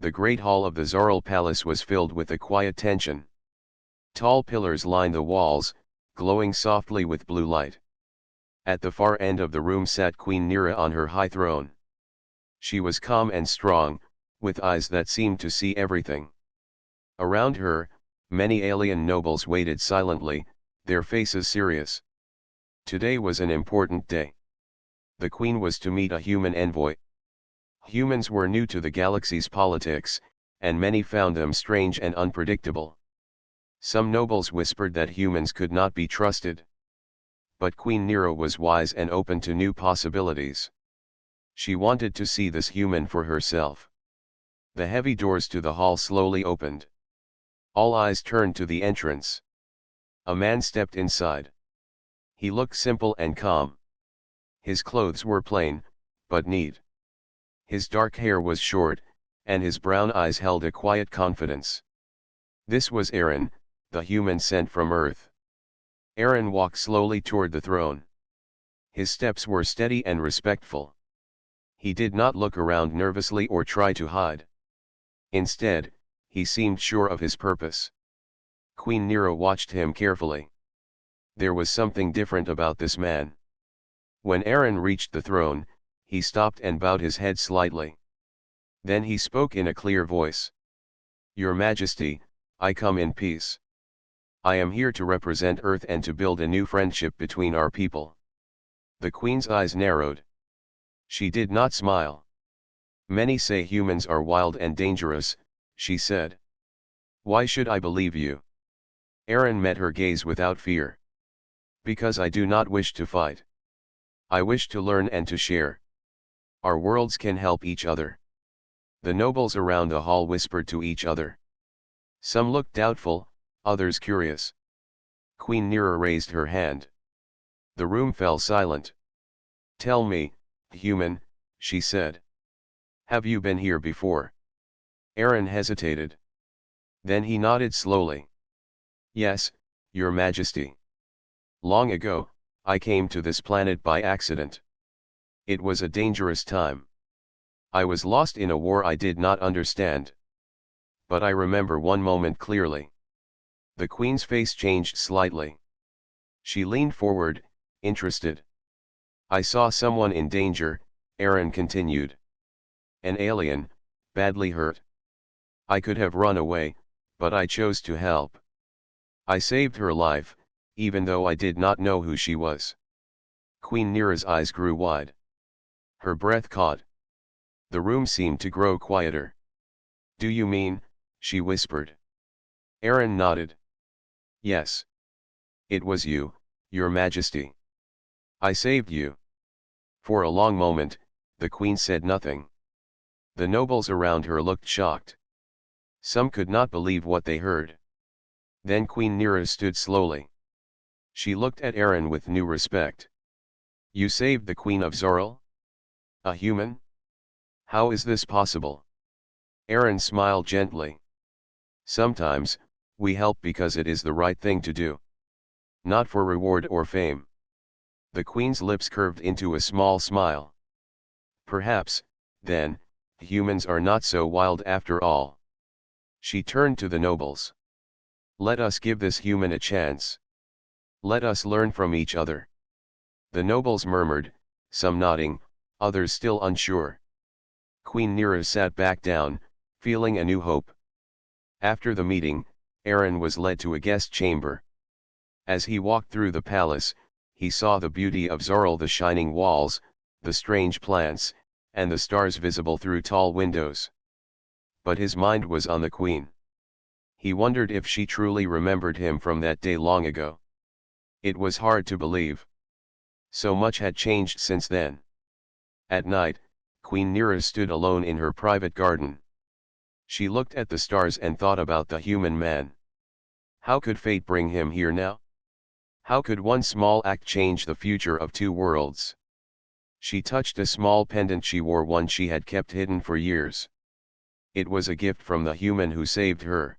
The great hall of the Zoral Palace was filled with a quiet tension. Tall pillars lined the walls, glowing softly with blue light. At the far end of the room sat Queen Nira on her high throne. She was calm and strong, with eyes that seemed to see everything. Around her, many alien nobles waited silently, their faces serious. Today was an important day. The queen was to meet a human envoy. Humans were new to the galaxy's politics, and many found them strange and unpredictable. Some nobles whispered that humans could not be trusted. But Queen Nira was wise and open to new possibilities. She wanted to see this human for herself. The heavy doors to the hall slowly opened. All eyes turned to the entrance. A man stepped inside. He looked simple and calm. His clothes were plain, but neat. His dark hair was short, and his brown eyes held a quiet confidence. This was Aaron, the human sent from Earth. Aaron walked slowly toward the throne. His steps were steady and respectful. He did not look around nervously or try to hide. Instead, he seemed sure of his purpose. Queen Nira watched him carefully. There was something different about this man. When Aaron reached the throne, he stopped and bowed his head slightly. Then he spoke in a clear voice. "Your Majesty, I come in peace. I am here to represent Earth and to build a new friendship between our people." The queen's eyes narrowed. She did not smile. "Many say humans are wild and dangerous," she said. "Why should I believe you?" Aaron met her gaze without fear. "Because I do not wish to fight. I wish to learn and to share. Our worlds can help each other." The nobles around the hall whispered to each other. Some looked doubtful, others curious. Queen Nira raised her hand. The room fell silent. "Tell me, human," she said. "Have you been here before?" Aaron hesitated. Then he nodded slowly. "Yes, Your Majesty. Long ago, I came to this planet by accident. It was a dangerous time. I was lost in a war I did not understand. But I remember one moment clearly." The queen's face changed slightly. She leaned forward, interested. "I saw someone in danger," Aaron continued. "An alien, badly hurt. I could have run away, but I chose to help. I saved her life, even though I did not know who she was." Queen Nira's eyes grew wide. Her breath caught. The room seemed to grow quieter. "Do you mean," she whispered. Aaron nodded. "Yes. It was you, Your Majesty. I saved you." For a long moment, the queen said nothing. The nobles around her looked shocked. Some could not believe what they heard. Then Queen Nira stood slowly. She looked at Aaron with new respect. "You saved the Queen of Zoral? A human? How is this possible?" Aaron smiled gently. "Sometimes, we help because it is the right thing to do. Not for reward or fame." The queen's lips curved into a small smile. "Perhaps, then, humans are not so wild after all." She turned to the nobles. "Let us give this human a chance. Let us learn from each other." The nobles murmured, some nodding, others still unsure. Queen Nira sat back down, feeling a new hope. After the meeting, Aaron was led to a guest chamber. As he walked through the palace, he saw the beauty of Zoral, the shining walls, the strange plants, and the stars visible through tall windows. But his mind was on the queen. He wondered if she truly remembered him from that day long ago. It was hard to believe. So much had changed since then. At night, Queen Nira stood alone in her private garden. She looked at the stars and thought about the human man. How could fate bring him here now? How could one small act change the future of two worlds? She touched a small pendant she wore, one she had kept hidden for years. It was a gift from the human who saved her.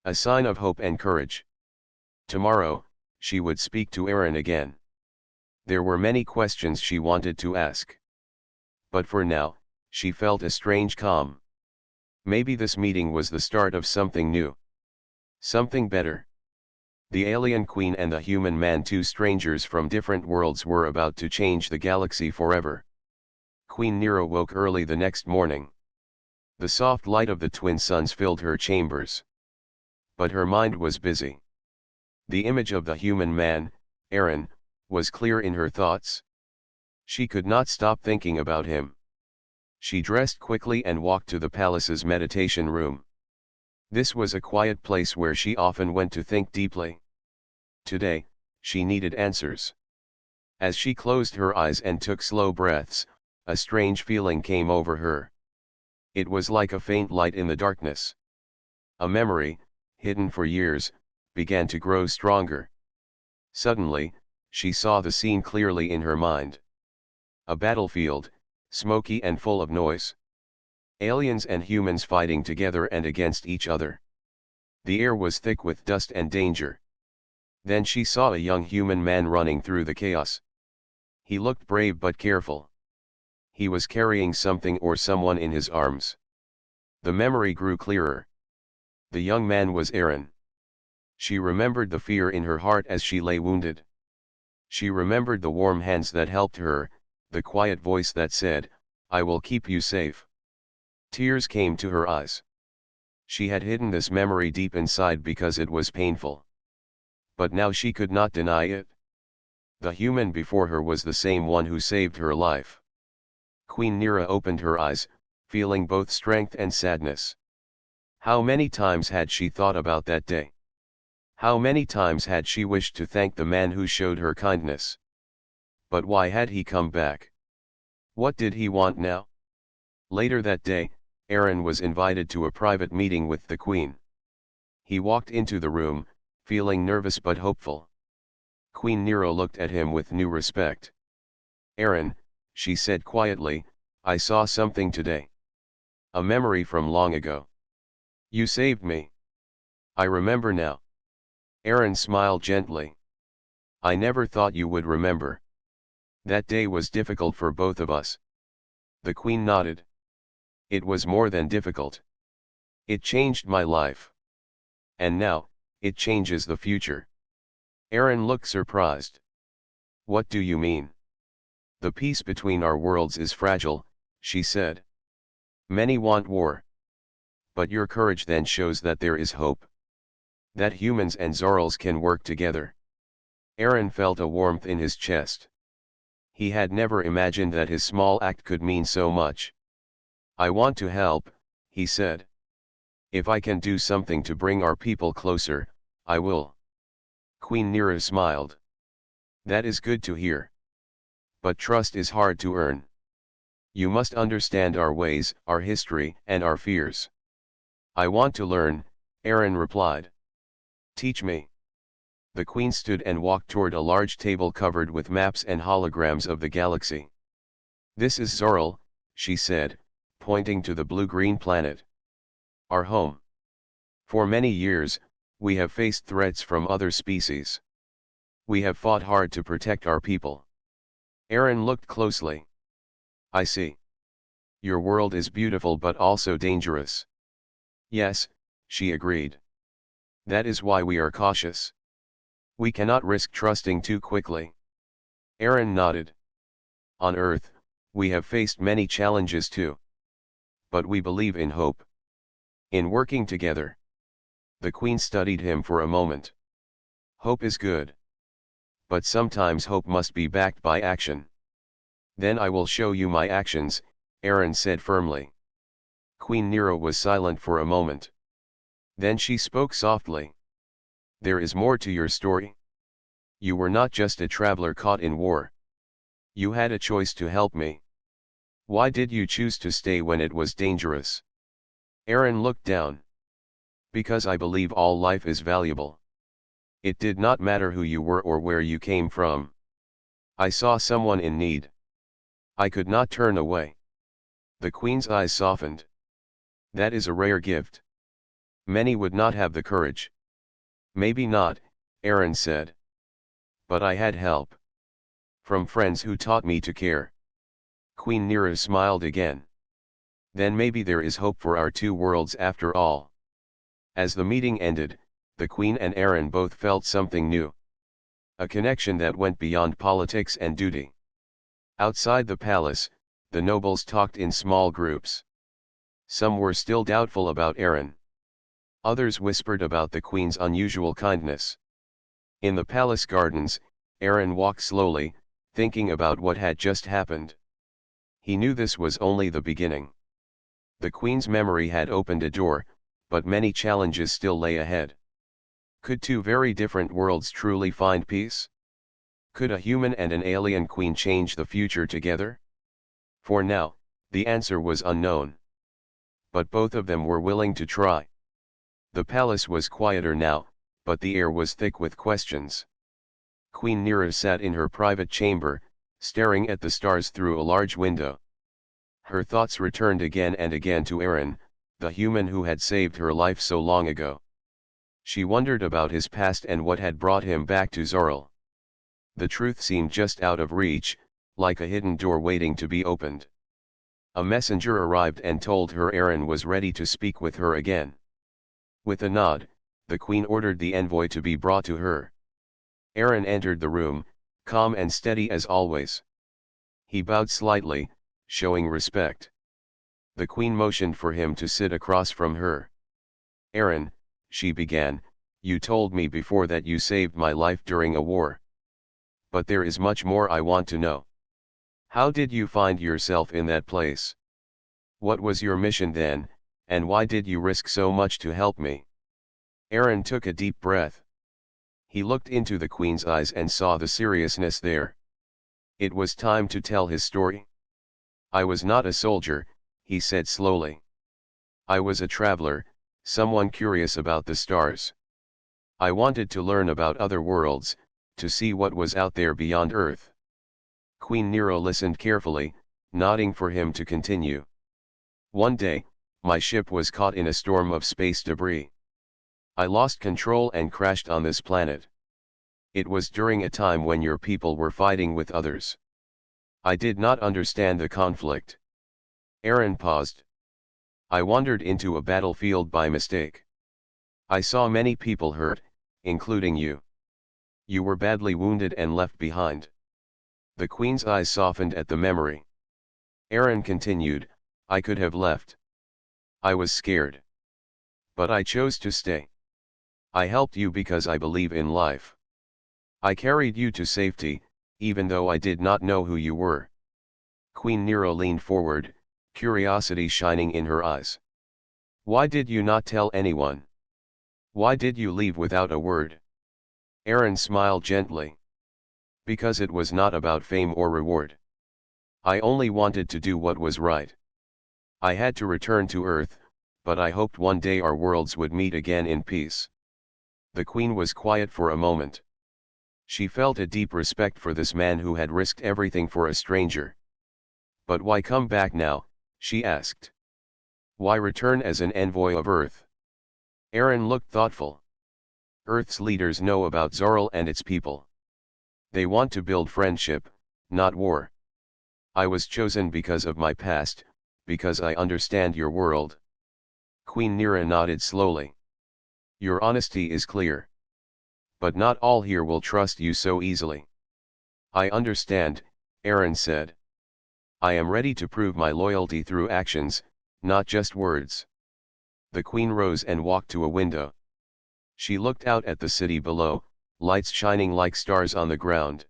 A sign of hope and courage. Tomorrow, she would speak to Aaron again. There were many questions she wanted to ask. But for now, she felt a strange calm. Maybe this meeting was the start of something new. Something better. The alien queen and the human man, two strangers from different worlds, were about to change the galaxy forever. Queen Nira woke early the next morning. The soft light of the twin suns filled her chambers. But her mind was busy. The image of the human man, Aaron, was clear in her thoughts. She could not stop thinking about him. She dressed quickly and walked to the palace's meditation room. This was a quiet place where she often went to think deeply. Today, she needed answers. As she closed her eyes and took slow breaths, a strange feeling came over her. It was like a faint light in the darkness. A memory, hidden for years, began to grow stronger. Suddenly, she saw the scene clearly in her mind. A battlefield, smoky and full of noise. Aliens and humans fighting together and against each other. The air was thick with dust and danger. Then she saw a young human man running through the chaos. He looked brave but careful. He was carrying something or someone in his arms. The memory grew clearer. The young man was Aaron. She remembered the fear in her heart as she lay wounded. She remembered the warm hands that helped her, the quiet voice that said, "I will keep you safe." Tears came to her eyes. She had hidden this memory deep inside because it was painful. But now she could not deny it. The human before her was the same one who saved her life. Queen Nira opened her eyes, feeling both strength and sadness. How many times had she thought about that day? How many times had she wished to thank the man who showed her kindness? But why had he come back? What did he want now? Later that day, Aaron was invited to a private meeting with the Queen. He walked into the room, feeling nervous but hopeful. Queen Nira looked at him with new respect. "Aaron," she said quietly, "I saw something today. A memory from long ago. You saved me. I remember now." Aaron smiled gently. "I never thought you would remember. That day was difficult for both of us." The Queen nodded. "It was more than difficult. It changed my life. And now, it changes the future." Aaron looked surprised. "What do you mean?" "The peace between our worlds is fragile," she said. "Many want war. But your courage then shows that there is hope. That humans and Zorals can work together." Aaron felt a warmth in his chest. He had never imagined that his small act could mean so much. "I want to help," he said. "If I can do something to bring our people closer, I will." Queen Nira smiled. "That is good to hear. But trust is hard to earn. You must understand our ways, our history, and our fears." "I want to learn," Aaron replied. "Teach me." The Queen stood and walked toward a large table covered with maps and holograms of the galaxy. "This is Zoral," she said, pointing to the blue-green planet. "Our home. For many years, we have faced threats from other species. We have fought hard to protect our people." Aaron looked closely. "I see. Your world is beautiful but also dangerous." "Yes," she agreed. "That is why we are cautious. We cannot risk trusting too quickly." Aaron nodded. "On Earth, we have faced many challenges too. But we believe in hope. In working together." The Queen studied him for a moment. "Hope is good. But sometimes hope must be backed by action." "Then I will show you my actions," Aaron said firmly. Queen Nira was silent for a moment. Then she spoke softly. "There is more to your story. You were not just a traveler caught in war. You had a choice to help me. Why did you choose to stay when it was dangerous?" Aaron looked down. "Because I believe all life is valuable. It did not matter who you were or where you came from. I saw someone in need. I could not turn away." The Queen's eyes softened. "That is a rare gift. Many would not have the courage." "Maybe not," Aaron said. "But I had help. From friends who taught me to care." Queen Nira smiled again. Then maybe there is hope for our two worlds after all. As the meeting ended, the Queen and Aaron both felt something new. A connection that went beyond politics and duty. Outside the palace, the nobles talked in small groups. Some were still doubtful about Aaron. Others whispered about the Queen's unusual kindness. In the palace gardens, Aaron walked slowly, thinking about what had just happened. He knew this was only the beginning. The Queen's memory had opened a door, but many challenges still lay ahead. Could two very different worlds truly find peace? Could a human and an alien queen change the future together? For now, the answer was unknown. But both of them were willing to try. The palace was quieter now, but the air was thick with questions. Queen Nira sat in her private chamber, staring at the stars through a large window. Her thoughts returned again and again to Aaron, the human who had saved her life so long ago. She wondered about his past and what had brought him back to Zoril. The truth seemed just out of reach, like a hidden door waiting to be opened. A messenger arrived and told her Aaron was ready to speak with her again. With a nod, the Queen ordered the envoy to be brought to her. Aaron entered the room, calm and steady as always. He bowed slightly, showing respect. The Queen motioned for him to sit across from her. "Aaron," she began, "you told me before that you saved my life during a war. But there is much more I want to know. How did you find yourself in that place? What was your mission then, and why did you risk so much to help me?" Aaron took a deep breath. He looked into the Queen's eyes and saw the seriousness there. It was time to tell his story. "I was not a soldier," he said slowly. "I was a traveler, someone curious about the stars. I wanted to learn about other worlds, to see what was out there beyond Earth." Queen Nero listened carefully, nodding for him to continue. "One day, my ship was caught in a storm of space debris. I lost control and crashed on this planet. It was during a time when your people were fighting with others. I did not understand the conflict." Aaron paused. "I wandered into a battlefield by mistake. I saw many people hurt, including you. You were badly wounded and left behind." The Queen's eyes softened at the memory. Aaron continued, "I could have left. I was scared. But I chose to stay. I helped you because I believe in life. I carried you to safety, even though I did not know who you were." Queen Nero leaned forward, curiosity shining in her eyes. "Why did you not tell anyone? Why did you leave without a word?" Aaron smiled gently. "Because it was not about fame or reward. I only wanted to do what was right. I had to return to Earth, but I hoped one day our worlds would meet again in peace." The Queen was quiet for a moment. She felt a deep respect for this man who had risked everything for a stranger. "But why come back now?" she asked. "Why return as an envoy of Earth?" Aaron looked thoughtful. "Earth's leaders know about Zoril and its people. They want to build friendship, not war. I was chosen because of my past, because I understand your world." Queen Nira nodded slowly. "Your honesty is clear. But not all here will trust you so easily." "I understand," Aaron said. "I am ready to prove my loyalty through actions, not just words." The Queen rose and walked to a window. She looked out at the city below, lights shining like stars on the ground.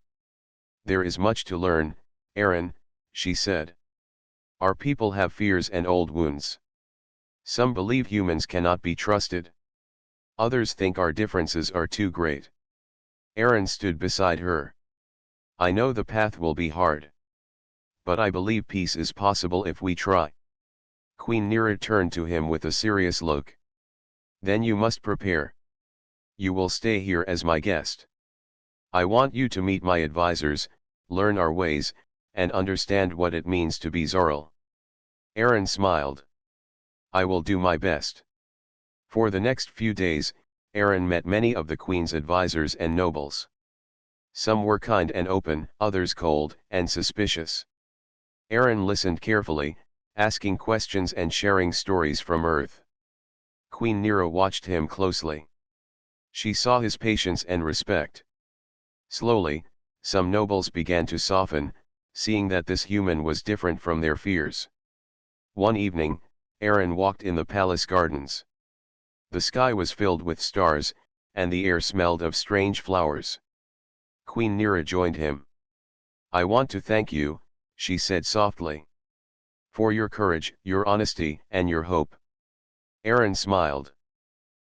"There is much to learn, Aaron," she said. "Our people have fears and old wounds. Some believe humans cannot be trusted. Others think our differences are too great." Aaron stood beside her. "I know the path will be hard. But I believe peace is possible if we try." Queen Nira turned to him with a serious look. "Then you must prepare. You will stay here as my guest. I want you to meet my advisors, learn our ways, and understand what it means to be Zoril." Aaron smiled. "I will do my best." For the next few days, Aaron met many of the Queen's advisors and nobles. Some were kind and open, others cold and suspicious. Aaron listened carefully, asking questions and sharing stories from Earth. Queen Nera watched him closely. She saw his patience and respect. Slowly, some nobles began to soften, seeing that this human was different from their fears. One evening, Aaron walked in the palace gardens. The sky was filled with stars, and the air smelled of strange flowers. Queen Nera joined him. "I want to thank you," she said softly, "for your courage, your honesty, and your hope." Aaron smiled.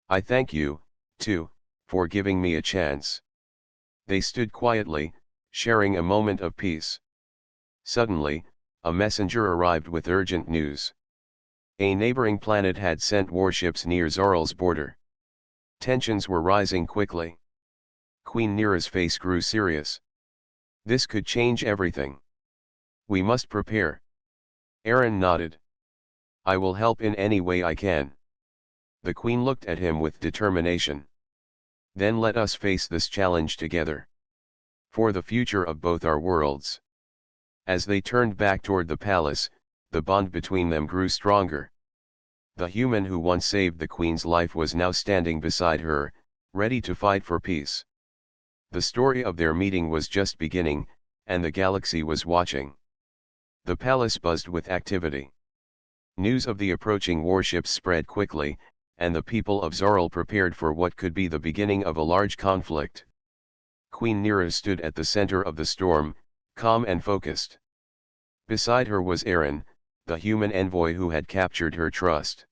"I thank you, too, for giving me a chance." They stood quietly, sharing a moment of peace. Suddenly, a messenger arrived with urgent news. A neighboring planet had sent warships near Zorl's border. Tensions were rising quickly. Queen Nera's face grew serious. This could change everything. "We must prepare." Aaron nodded. "I will help in any way I can." The Queen looked at him with determination. "Then let us face this challenge together. For the future of both our worlds." As they turned back toward the palace, the bond between them grew stronger. The human who once saved the Queen's life was now standing beside her, ready to fight for peace. The story of their meeting was just beginning, and the galaxy was watching. The palace buzzed with activity. News of the approaching warships spread quickly, and the people of Zorl prepared for what could be the beginning of a large conflict. Queen Nera stood at the center of the storm, calm and focused. Beside her was Aaron, the human envoy who had captured her trust.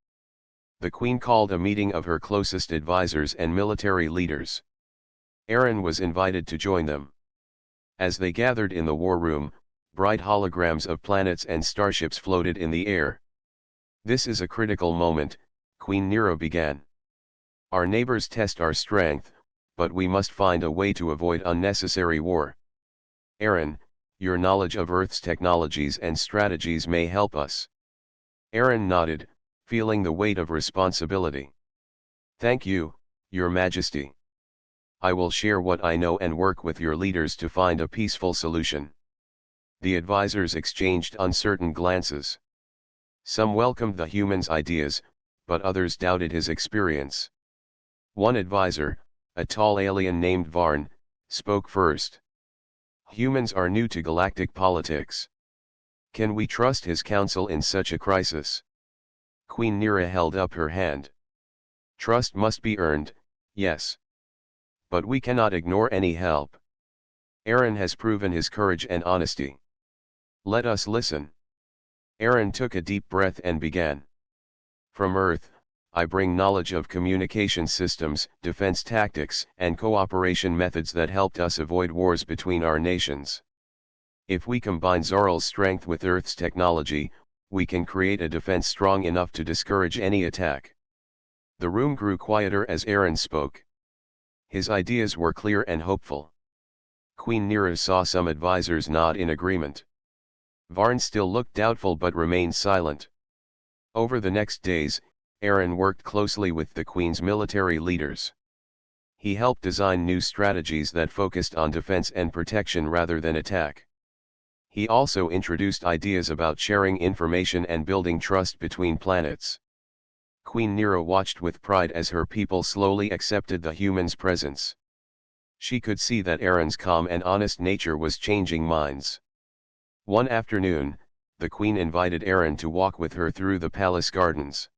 The Queen called a meeting of her closest advisors and military leaders. Aaron was invited to join them. As they gathered in the war room, bright holograms of planets and starships floated in the air. "This is a critical moment," Queen Nera began. "Our neighbors test our strength, but we must find a way to avoid unnecessary war. Aaron, your knowledge of Earth's technologies and strategies may help us." Aaron nodded, feeling the weight of responsibility. "Thank you, Your Majesty. I will share what I know and work with your leaders to find a peaceful solution." The advisors exchanged uncertain glances. Some welcomed the human's ideas, but others doubted his experience. One advisor, a tall alien named Varn, spoke first. "Humans are new to galactic politics. Can we trust his counsel in such a crisis?" Queen Nera held up her hand. "Trust must be earned, yes. But we cannot ignore any help. Aaron has proven his courage and honesty. Let us listen." Aaron took a deep breath and began. "From Earth, I bring knowledge of communication systems, defense tactics, and cooperation methods that helped us avoid wars between our nations. If we combine Zorl's strength with Earth's technology, we can create a defense strong enough to discourage any attack." The room grew quieter as Aaron spoke. His ideas were clear and hopeful. Queen Nera saw some advisors nod in agreement. Varn still looked doubtful but remained silent. Over the next days, Aaron worked closely with the Queen's military leaders. He helped design new strategies that focused on defense and protection rather than attack. He also introduced ideas about sharing information and building trust between planets. Queen Nera watched with pride as her people slowly accepted the human's presence. She could see that Aaron's calm and honest nature was changing minds. One afternoon, the Queen invited Aaron to walk with her through the palace gardens.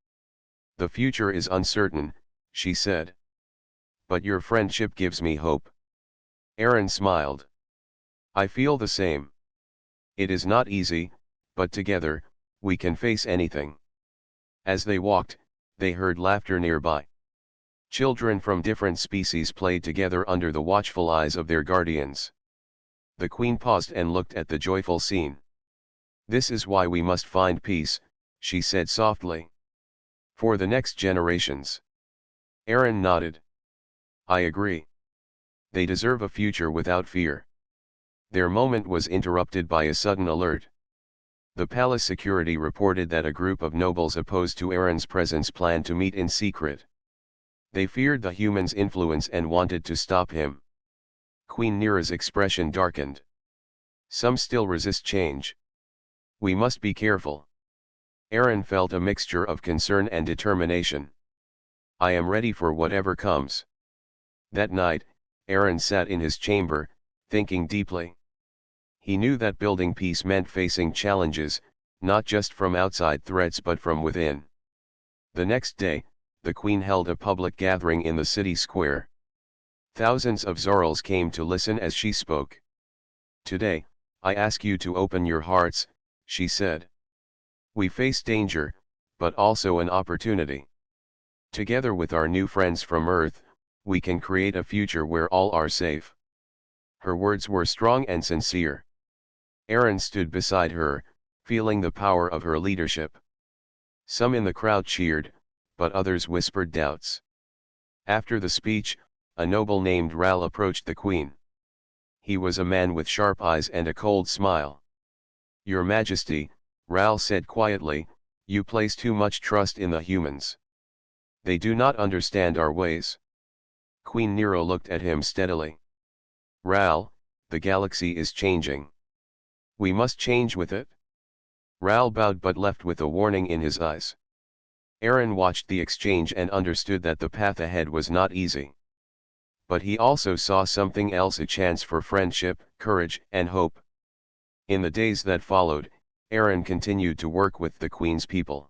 "The future is uncertain," she said. "But your friendship gives me hope." Aaron smiled. "I feel the same. It is not easy, but together, we can face anything." As they walked, they heard laughter nearby. Children from different species played together under the watchful eyes of their guardians. The Queen paused and looked at the joyful scene. "This is why we must find peace," she said softly. "For the next generations." Aaron nodded. "I agree. They deserve a future without fear." Their moment was interrupted by a sudden alert. The palace security reported that a group of nobles opposed to Aaron's presence planned to meet in secret. They feared the human's influence and wanted to stop him. Queen Nera's expression darkened. "Some still resist change. We must be careful." Aaron felt a mixture of concern and determination. I am ready for whatever comes. That night, Aaron sat in his chamber, thinking deeply. He knew that building peace meant facing challenges, not just from outside threats but from within. The next day, the Queen held a public gathering in the city square. Thousands of Zorals came to listen as she spoke. Today, I ask you to open your hearts, she said. We face danger, but also an opportunity. Together with our new friends from Earth, we can create a future where all are safe. Her words were strong and sincere. Aaron stood beside her, feeling the power of her leadership. Some in the crowd cheered, but others whispered doubts. After the speech, a noble named Ral approached the Queen. He was a man with sharp eyes and a cold smile. Your Majesty, Ral said quietly, you place too much trust in the humans. They do not understand our ways. Queen Nero looked at him steadily. Ral, the galaxy is changing. We must change with it. Ral bowed but left with a warning in his eyes. Aaron watched the exchange and understood that the path ahead was not easy. But he also saw something else, a chance for friendship, courage, and hope. In the days that followed, Aaron continued to work with the Queen's people.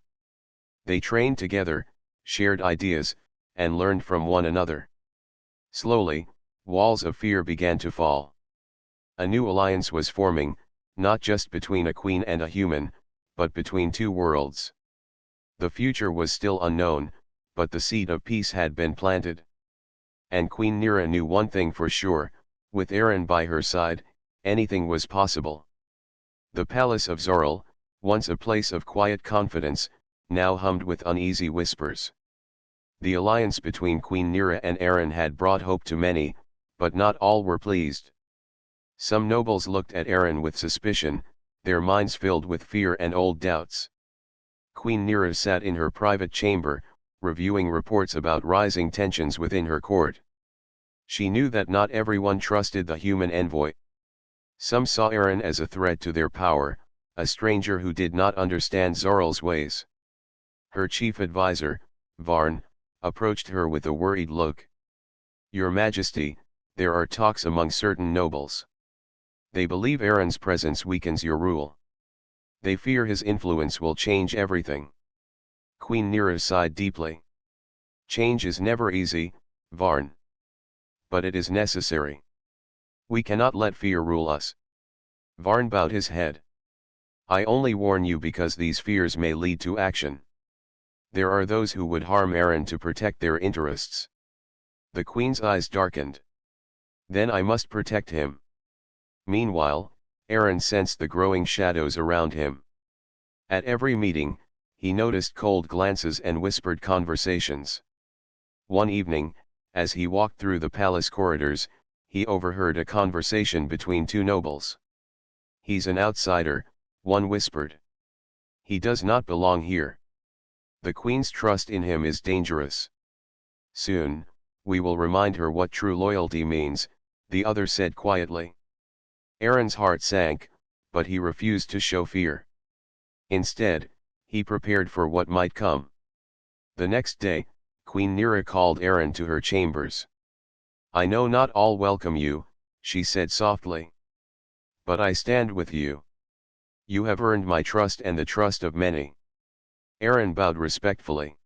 They trained together, shared ideas, and learned from one another. Slowly, walls of fear began to fall. A new alliance was forming, not just between a queen and a human, but between two worlds. The future was still unknown, but the seed of peace had been planted. And Queen Nera knew one thing for sure, with Aaron by her side, anything was possible. The palace of Zoral, once a place of quiet confidence, now hummed with uneasy whispers. The alliance between Queen Nera and Aaron had brought hope to many, but not all were pleased. Some nobles looked at Aaron with suspicion, their minds filled with fear and old doubts. Queen Nera sat in her private chamber, reviewing reports about rising tensions within her court. She knew that not everyone trusted the human envoy. Some saw Aaron as a threat to their power, a stranger who did not understand Zoral's ways. Her chief advisor, Varn, approached her with a worried look. Your Majesty, there are talks among certain nobles. They believe Aaron's presence weakens your rule. They fear his influence will change everything. Queen Nera sighed deeply. Change is never easy, Varn. But it is necessary. We cannot let fear rule us. Varn bowed his head. I only warn you because these fears may lead to action. There are those who would harm Aaron to protect their interests. The Queen's eyes darkened. Then I must protect him. Meanwhile, Aaron sensed the growing shadows around him. At every meeting, he noticed cold glances and whispered conversations. One evening, as he walked through the palace corridors, he overheard a conversation between two nobles. He's an outsider, one whispered. He does not belong here. The Queen's trust in him is dangerous. Soon, we will remind her what true loyalty means, the other said quietly. Aaron's heart sank, but he refused to show fear. Instead, he prepared for what might come. The next day, Queen Nera called Aaron to her chambers. I know not all welcome you, she said softly. But I stand with you. You have earned my trust and the trust of many. Aaron bowed respectfully.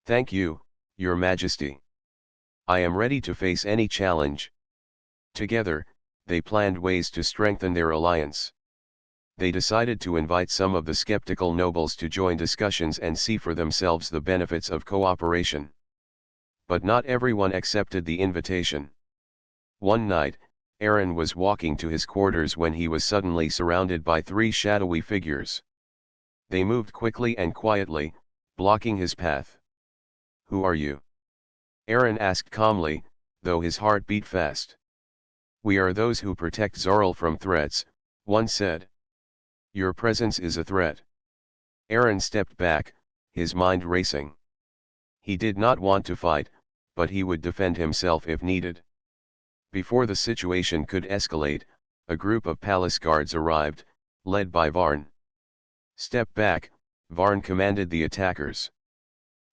Thank you, Your Majesty. I am ready to face any challenge. Together, they planned ways to strengthen their alliance. They decided to invite some of the skeptical nobles to join discussions and see for themselves the benefits of cooperation. But not everyone accepted the invitation. One night, Aaron was walking to his quarters when he was suddenly surrounded by three shadowy figures. They moved quickly and quietly, blocking his path. Who are you? Aaron asked calmly, though his heart beat fast. We are those who protect Zoral from threats, one said. Your presence is a threat. Aaron stepped back, his mind racing. He did not want to fight, but he would defend himself if needed. Before the situation could escalate, a group of palace guards arrived, led by Varn. Step back, Varn commanded the attackers.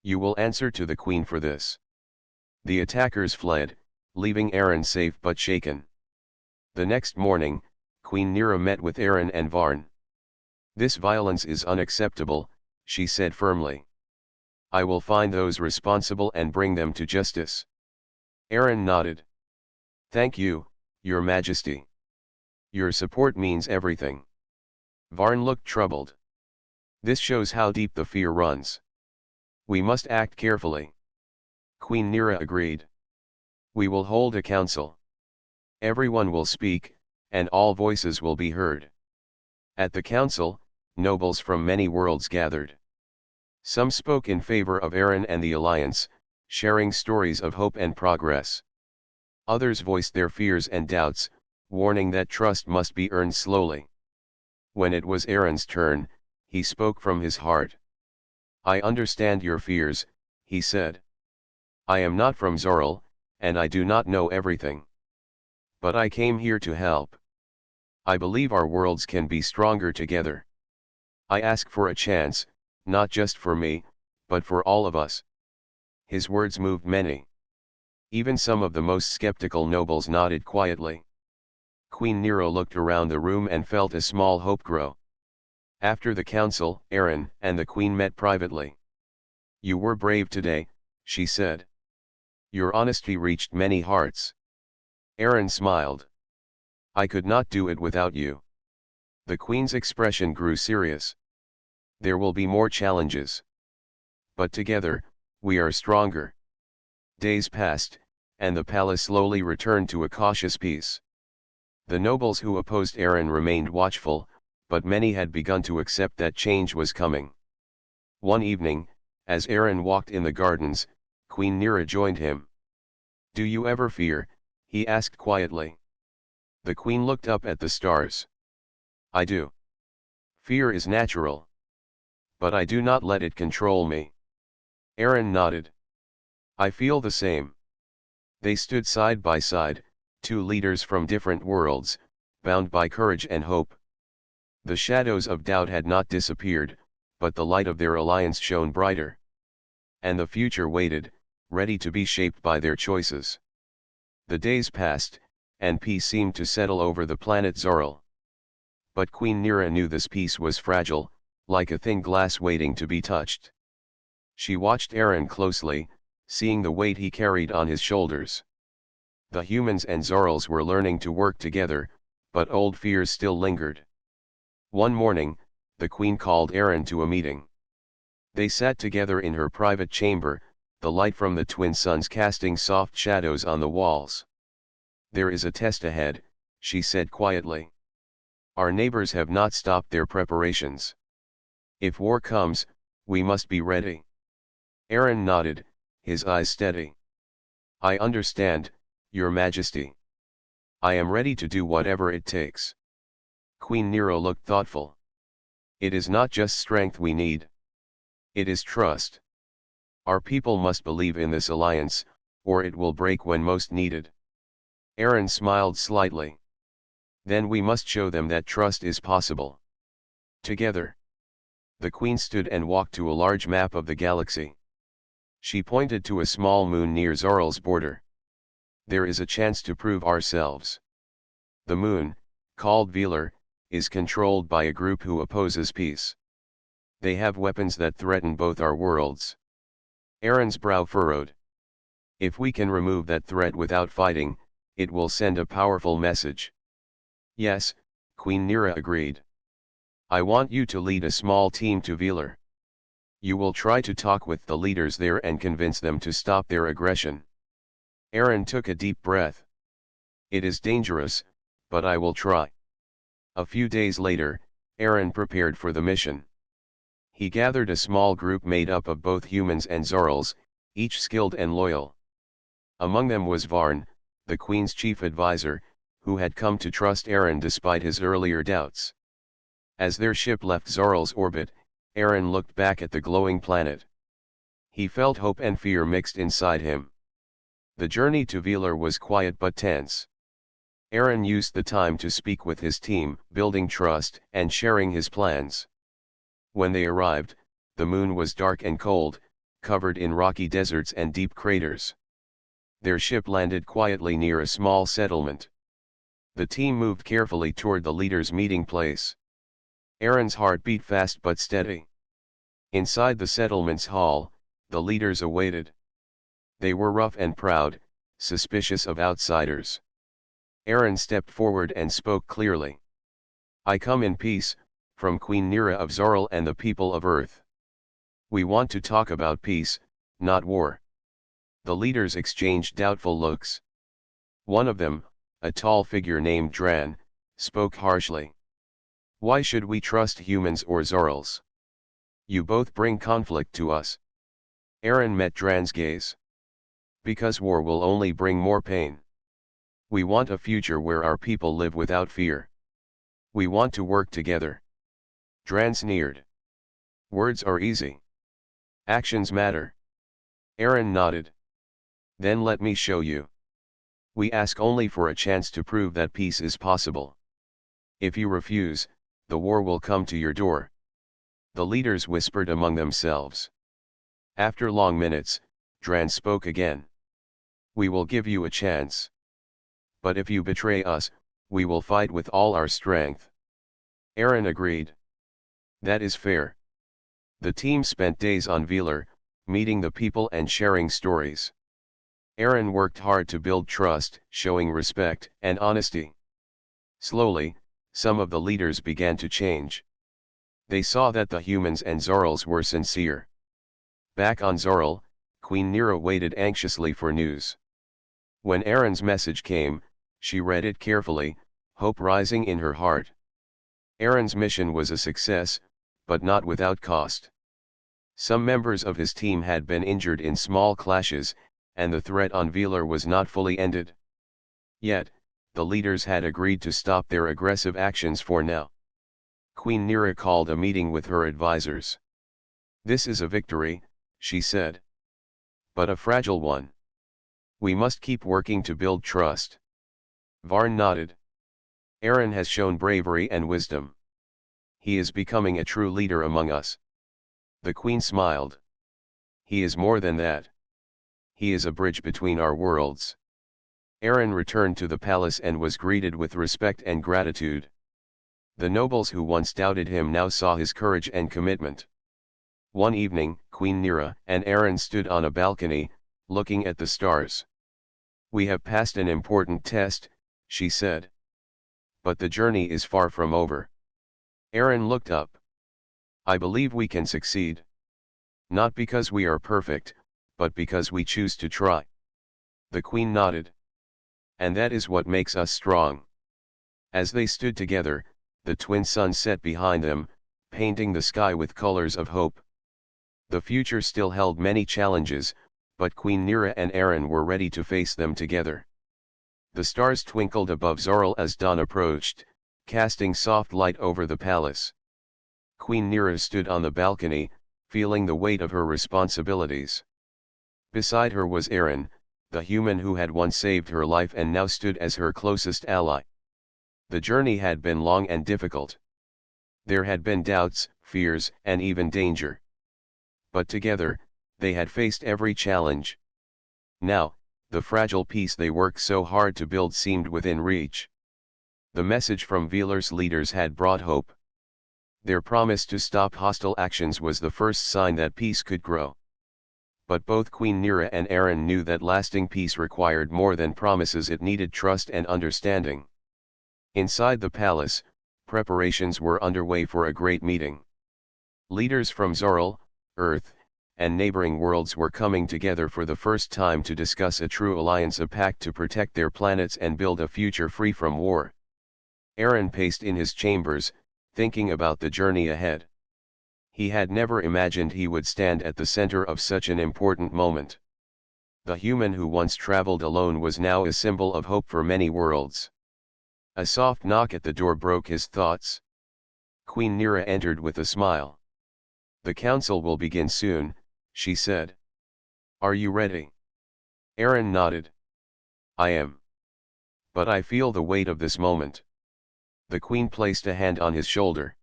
You will answer to the queen for this. The attackers fled, leaving Eren safe but shaken. The next morning, Queen Nira met with Eren and Varn. This violence is unacceptable, she said firmly. I will find those responsible and bring them to justice. Eren nodded. Thank you, Your Majesty. Your support means everything. Varn looked troubled. This shows how deep the fear runs. We must act carefully. Queen Nira agreed. We will hold a council. Everyone will speak, and all voices will be heard. At the council, nobles from many worlds gathered. Some spoke in favor of Eren and the alliance, sharing stories of hope and progress. Others voiced their fears and doubts, warning that trust must be earned slowly. When it was Eren's turn, he spoke from his heart. I understand your fears, he said. I am not from Zoril, and I do not know everything. But I came here to help. I believe our worlds can be stronger together. I ask for a chance, not just for me, but for all of us. His words moved many. Even some of the most skeptical nobles nodded quietly. Queen Nira looked around the room and felt a small hope grow. After the council, Eren and the queen met privately. You were brave today, she said. Your honesty reached many hearts. Eren smiled. I could not do it without you. The queen's expression grew serious. There will be more challenges. But together, we are stronger. Days passed, and the palace slowly returned to a cautious peace. The nobles who opposed Eren remained watchful, but many had begun to accept that change was coming. One evening, as Eren walked in the gardens, Queen Nira joined him. Do you ever fear? He asked quietly. The queen looked up at the stars. I do. Fear is natural. But I do not let it control me. Eren nodded. I feel the same. They stood side by side, two leaders from different worlds, bound by courage and hope. The shadows of doubt had not disappeared, but the light of their alliance shone brighter. And the future waited, ready to be shaped by their choices. The days passed, and peace seemed to settle over the planet Zoril. But Queen Nira knew this peace was fragile, like a thin glass waiting to be touched. She watched Eren closely, seeing the weight he carried on his shoulders. The humans and Zorils were learning to work together, but old fears still lingered. One morning, the queen called Eren to a meeting. They sat together in her private chamber, the light from the twin suns casting soft shadows on the walls. There is a test ahead, she said quietly. Our neighbors have not stopped their preparations. If war comes, we must be ready. Eren nodded, his eyes steady. I understand, Your Majesty. I am ready to do whatever it takes. Queen Nira looked thoughtful. It is not just strength we need. It is trust. Our people must believe in this alliance, or it will break when most needed. Eren smiled slightly. Then we must show them that trust is possible. Together. The queen stood and walked to a large map of the galaxy. She pointed to a small moon near Zoril's border. There is a chance to prove ourselves. The moon, called Velar, is controlled by a group who opposes peace. They have weapons that threaten both our worlds. Eren's brow furrowed. If we can remove that threat without fighting, it will send a powerful message. Yes, Queen Nira agreed. I want you to lead a small team to Velar. You will try to talk with the leaders there and convince them to stop their aggression. Eren took a deep breath. It is dangerous, but I will try. A few days later, Eren prepared for the mission. He gathered a small group made up of both humans and Zorils, each skilled and loyal. Among them was Varn, the Queen's chief advisor, who had come to trust Eren despite his earlier doubts. As their ship left Zoril's orbit, Eren looked back at the glowing planet. He felt hope and fear mixed inside him. The journey to Velar was quiet but tense. Eren used the time to speak with his team, building trust and sharing his plans. When they arrived, the moon was dark and cold, covered in rocky deserts and deep craters. Their ship landed quietly near a small settlement. The team moved carefully toward the leader's meeting place. Aaron's heart beat fast but steady. Inside the settlement's hall, the leaders awaited. They were rough and proud, suspicious of outsiders. Aaron stepped forward and spoke clearly. "I come in peace, from Queen Nira of Zoril and the people of Earth. We want to talk about peace, not war." The leaders exchanged doubtful looks. One of them, a tall figure named Dran, spoke harshly. "Why should we trust humans or Zorils? You both bring conflict to us." Aaron met Dran's gaze. "Because war will only bring more pain. We want a future where our people live without fear. We want to work together." Dran sneered. "Words are easy. Actions matter." Aaron nodded. "Then let me show you. We ask only for a chance to prove that peace is possible. If you refuse, the war will come to your door." The leaders whispered among themselves. After long minutes, Dran spoke again. "We will give you a chance. But if you betray us, we will fight with all our strength." Aaron agreed. "That is fair." The team spent days on Velar, meeting the people and sharing stories. Aaron worked hard to build trust, showing respect and honesty. Slowly, some of the leaders began to change. They saw that the humans and Zorils were sincere. Back on Zoril, Queen Nira waited anxiously for news. When Aaron's message came, she read it carefully, hope rising in her heart. Aaron's mission was a success, but not without cost. Some members of his team had been injured in small clashes, and the threat on Velar was not fully ended. Yet, the leaders had agreed to stop their aggressive actions for now. Queen Nira called a meeting with her advisors. "This is a victory," she said. "But a fragile one. We must keep working to build trust." Varn nodded. "Aaron has shown bravery and wisdom. He is becoming a true leader among us." The Queen smiled. "He is more than that. He is a bridge between our worlds." Aaron returned to the palace and was greeted with respect and gratitude. The nobles who once doubted him now saw his courage and commitment. One evening, Queen Nira and Aaron stood on a balcony, looking at the stars. "We have passed an important test," she said. "But the journey is far from over." Aaron looked up. "I believe we can succeed. Not because we are perfect, but because we choose to try." The Queen nodded. "And that is what makes us strong." As they stood together, the twin suns set behind them, painting the sky with colors of hope. The future still held many challenges, but Queen Nira and Aaron were ready to face them together. The stars twinkled above Zoril as dawn approached, casting soft light over the palace. Queen Nira stood on the balcony, feeling the weight of her responsibilities. Beside her was Aaron, the human who had once saved her life and now stood as her closest ally. The journey had been long and difficult. There had been doubts, fears, and even danger. But together, they had faced every challenge. Now, the fragile peace they worked so hard to build seemed within reach. The message from Velar's leaders had brought hope. Their promise to stop hostile actions was the first sign that peace could grow. But both Queen Nira and Aaron knew that lasting peace required more than promises, it needed trust and understanding. Inside the palace, preparations were underway for a great meeting. Leaders from Zoril, Earth, and neighboring worlds were coming together for the first time to discuss a true alliance, a pact to protect their planets and build a future free from war. Aaron paced in his chambers, thinking about the journey ahead. He had never imagined he would stand at the center of such an important moment. The human who once traveled alone was now a symbol of hope for many worlds. A soft knock at the door broke his thoughts. Queen Nira entered with a smile. "The council will begin soon," she said. "Are you ready?" Aaron nodded. "I am. But I feel the weight of this moment." The Queen placed a hand on his shoulder.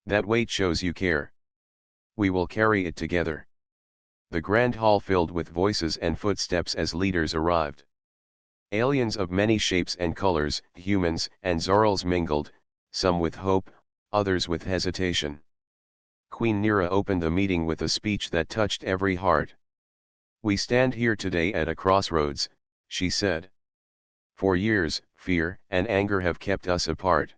"That weight shows you care. We will carry it together. The grand hall filled with voices and footsteps as leaders arrived. Aliens of many shapes and colors, humans and Zorals mingled, some with hope, others with hesitation. Queen Nira opened the meeting with a speech that touched every heart. "We stand here today at a crossroads," she said. "For years, fear and anger have kept us apart.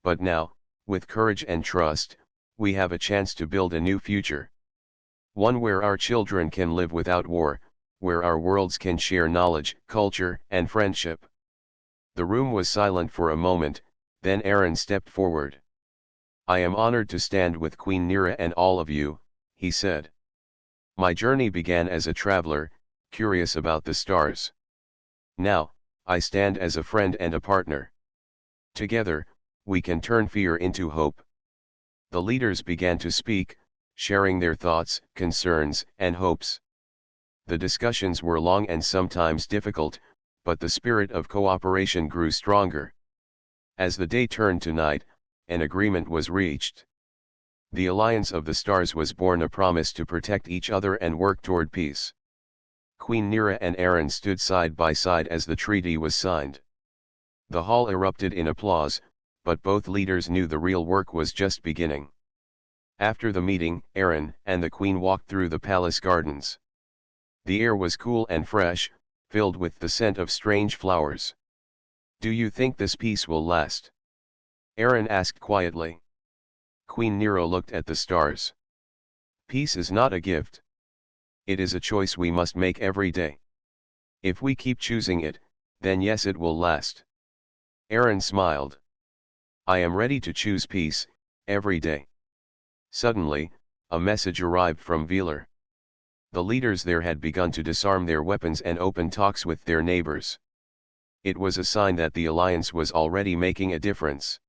But now, with courage and trust, we have a chance to build a new future. One where our children can live without war, where our worlds can share knowledge, culture, and friendship." The room was silent for a moment, then Aaron stepped forward. "I am honored to stand with Queen Nira and all of you," he said. "My journey began as a traveler, curious about the stars. Now, I stand as a friend and a partner. Together, we can turn fear into hope." The leaders began to speak, sharing their thoughts, concerns, and hopes. The discussions were long and sometimes difficult, but the spirit of cooperation grew stronger. As the day turned to night, an agreement was reached. The Alliance of the Stars was born, a promise to protect each other and work toward peace. Queen Nira and Aaron stood side by side as the treaty was signed. The hall erupted in applause, but both leaders knew the real work was just beginning. After the meeting, Aaron and the Queen walked through the palace gardens. The air was cool and fresh, filled with the scent of strange flowers. "Do you think this peace will last?" Aaron asked quietly. Queen Nira looked at the stars. "Peace is not a gift. It is a choice we must make every day. If we keep choosing it, then yes, it will last." Aaron smiled. "I am ready to choose peace, every day." Suddenly, a message arrived from Velar. The leaders there had begun to disarm their weapons and open talks with their neighbors. It was a sign that the alliance was already making a difference.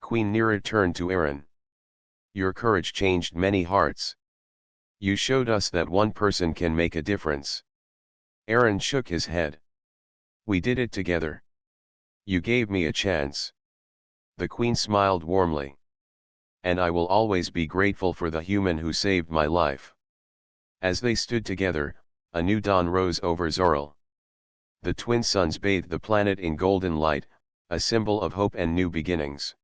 Queen Nira turned to Aaron. "Your courage changed many hearts. You showed us that one person can make a difference." Aaron shook his head. "We did it together. You gave me a chance." The Queen smiled warmly. "And I will always be grateful for the human who saved my life." As they stood together, a new dawn rose over Zoral. The twin suns bathed the planet in golden light, a symbol of hope and new beginnings.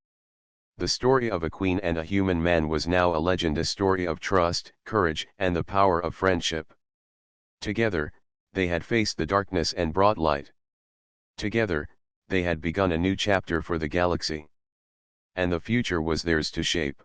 The story of a queen and a human man was now a legend, a story of trust, courage, and the power of friendship. Together, they had faced the darkness and brought light. Together, they had begun a new chapter for the galaxy. And the future was theirs to shape.